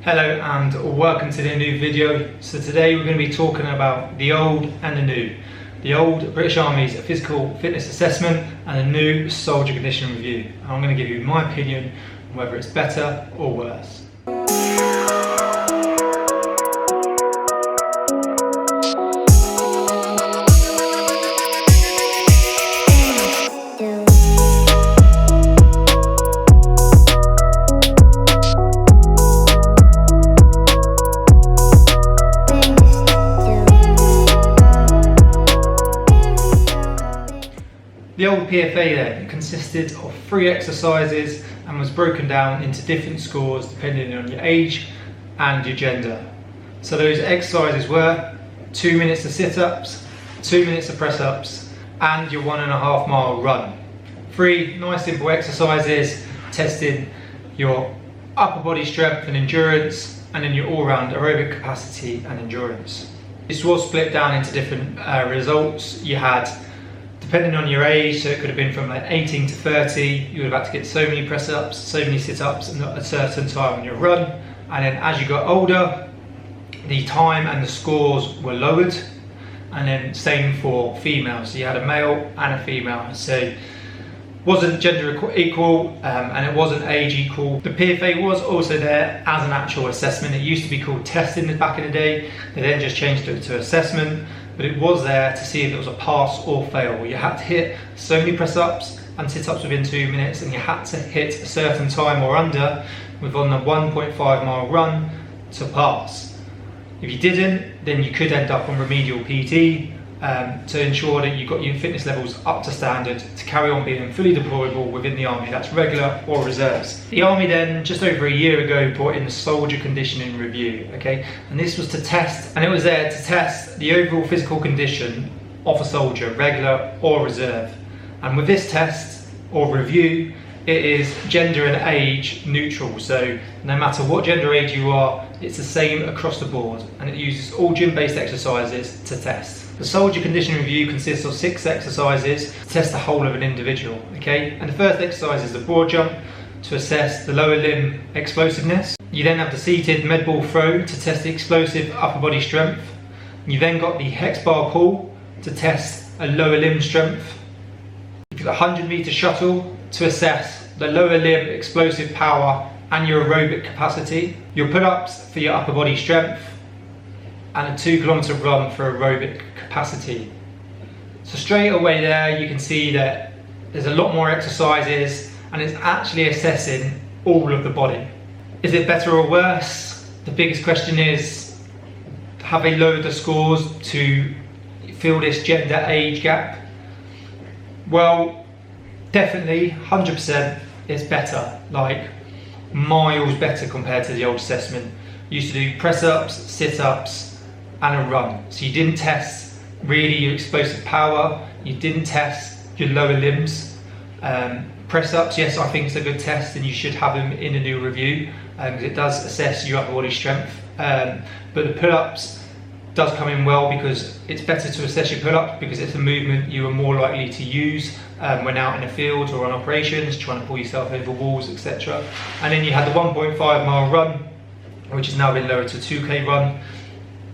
Hello and welcome to the new video. So today we're going to be talking about the old and the new. The old British Army's physical fitness assessment and the new soldier condition review. And I'm going to give you my opinion on whether it's better or worse. The old PFA then consisted of 3 exercises and was broken down into different scores depending on your age and your gender. So those exercises were 2 minutes of sit-ups, 2 minutes of press-ups and your 1.5 mile run. 3 nice simple exercises testing your upper body strength and endurance and then your all-round aerobic capacity and endurance. This was split down into different results. You had, depending on your age, so it could have been from like 18 to 30, you would have had to get so many press-ups, so many sit-ups and at a certain time on your run. And then as you got older, the time and the scores were lowered. And then same for females, so you had a male and a female. So it wasn't gender equal and it wasn't age equal. The PFA was also there as an actual assessment. It used to be called testing back in the day. They then just changed it to assessment. But it was there to see if it was a pass or fail. You had to hit so many press-ups and sit-ups within 2 minutes, and you had to hit a certain time or under within the 1.5 mile run to pass. If you didn't, then you could end up on remedial PT to ensure that you got your fitness levels up to standard to carry on being fully deployable within the Army. That's regular or reserves. The Army then, just over a year ago, brought in the soldier conditioning review, okay? And this was to test, and it was there to test the overall physical condition of a soldier, regular or reserve. And with this test or review, it is gender and age neutral. So no matter what gender age you are, it's the same across the board. And it uses all gym-based exercises to test. The soldier condition review consists of 6 exercises to test the whole of an individual, okay? And the first exercise is the broad jump to assess the lower limb explosiveness. You then have the seated med ball throw to test the explosive upper body strength. You then got the hex bar pull to test a lower limb strength. You've got a 100-meter shuttle to assess the lower limb explosive power and your aerobic capacity. Your pull-ups for your upper body strength, and a 2-kilometer run for aerobic capacity. So straight away there you can see that there's a lot more exercises and it's actually assessing all of the body. Is it better or worse? The biggest question is, have they lowered the scores to fill this gender age gap? Well, definitely 100% it's better, like miles better compared to the old assessment. You used to do press-ups, sit-ups and a run. So you didn't test really your explosive power, you didn't test your lower limbs. Press-ups, yes, I think it's a good test and you should have them in a new review because it does assess your upper body strength. But the pull-ups does come in well because it's better to assess your pull-ups because it's a movement you are more likely to use when out in the field or on operations, trying to pull yourself over walls, etc. And then you had the 1.5 mile run, which has now been lowered to a 2K run.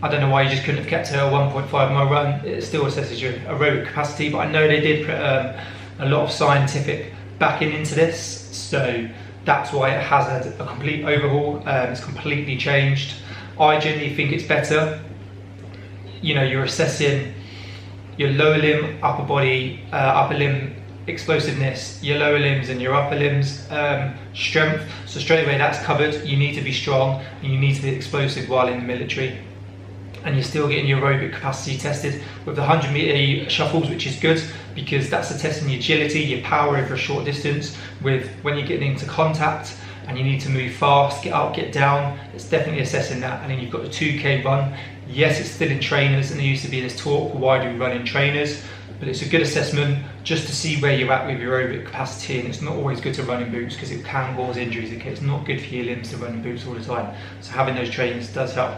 I don't know why you just couldn't have kept it a 1.5 mile run. It still assesses your aerobic capacity, but I know they did put a lot of scientific backing into this, so that's why it has had a complete overhaul. It's completely changed. I generally think it's better. You know, you're assessing your lower limb, upper body, upper limb explosiveness, your lower limbs and your upper limbs strength. So straight away that's covered. You need to be strong and you need to be explosive while in the military. And you're still getting your aerobic capacity tested with the 100-meter shuffles, which is good because that's a testing your agility, your power over a short distance. With when you're getting into contact and you need to move fast, get up, get down, it's definitely assessing that. And then you've got the 2K run. Yes, it's still in trainers, and there used to be this talk, why do we run in trainers? But it's a good assessment just to see where you're at with your aerobic capacity, and it's not always good to run in boots because it can cause injuries. Okay? It's not good for your limbs to run in boots all the time. So having those trainers does help.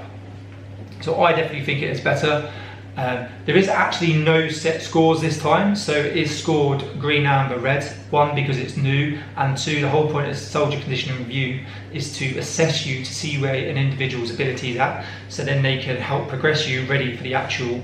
So I definitely think it is better. There is actually no set scores this time, so it is scored green, amber, red. One, because it's new, and two, the whole point of the soldier conditioning review is to assess you to see where an individual's ability is at, so then they can help progress you ready for the actual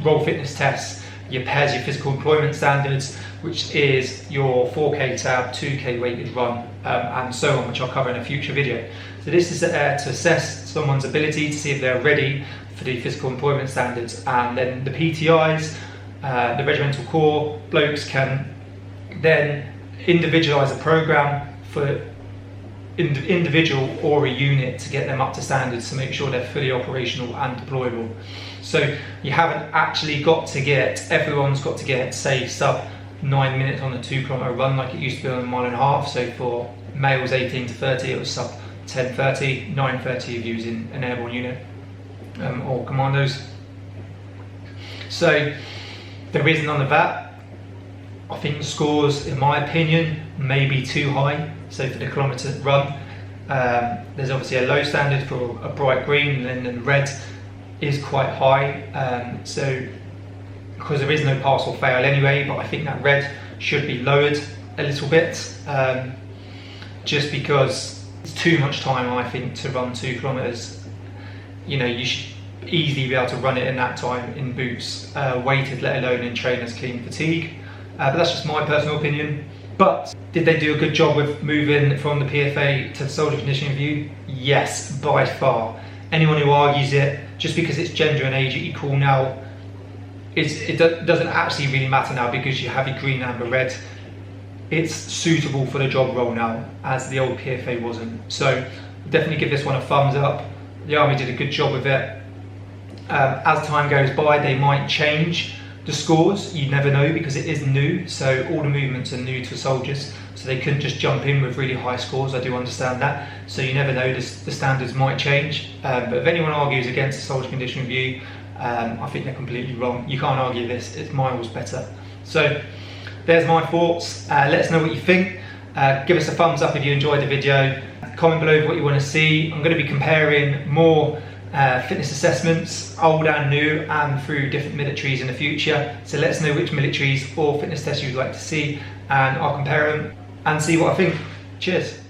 role fitness tests, your PES, your physical employment standards, which is your 4K tab, 2K weighted run, and so on, which I'll cover in a future video. So this is to assess someone's ability to see if they're ready for the physical employment standards, and then the PTIs, the regimental corps blokes, can then individualise a programme for individual or a unit to get them up to standards to make sure they're fully operational and deployable. So you haven't actually got to get, everyone's got to get, say, sub 9 minutes on a 2 kilometre run like it used to be on a 1.5 miles. So for males 18 to 30, it was sub 10:30, 9:30 if you was in an airborne unit or commandos. So there is none of that. I think the scores, in my opinion, may be too high. So for the kilometre run, there's obviously a low standard for a bright green, and then red is quite high. So because there is no pass or fail anyway, but I think that red should be lowered a little bit, just because it's too much time, I think, to run 2 kilometres. You know, you should easily be able to run it in that time in boots, weighted, let alone in trainers clean fatigue. But that's just my personal opinion. But did they do a good job with moving from the PFA to the soldier conditioning review? Yes, by far. Anyone who argues it, just because it's gender and age equal now, it doesn't actually really matter now, because you have your green, amber, red. It's suitable for the job role now, as the old PFA wasn't. So definitely give this one a thumbs up. The Army did a good job with it. As time goes by, they might change the scores. You never know, because it is new, so all the movements are new to soldiers, so they couldn't just jump in with really high scores. I do understand that, so you never know, the standards might change. But if anyone argues against the soldier condition review, I think they're completely wrong. You can't argue this, it's miles better. So there's my thoughts. Let us know what you think. Give us a thumbs up if you enjoyed the video. Comment below what you want to see. I'm going to be comparing more fitness assessments, old and new, and through different militaries in the future. So let us know which militaries or fitness tests you'd like to see, and I'll compare them and see what I think. Cheers.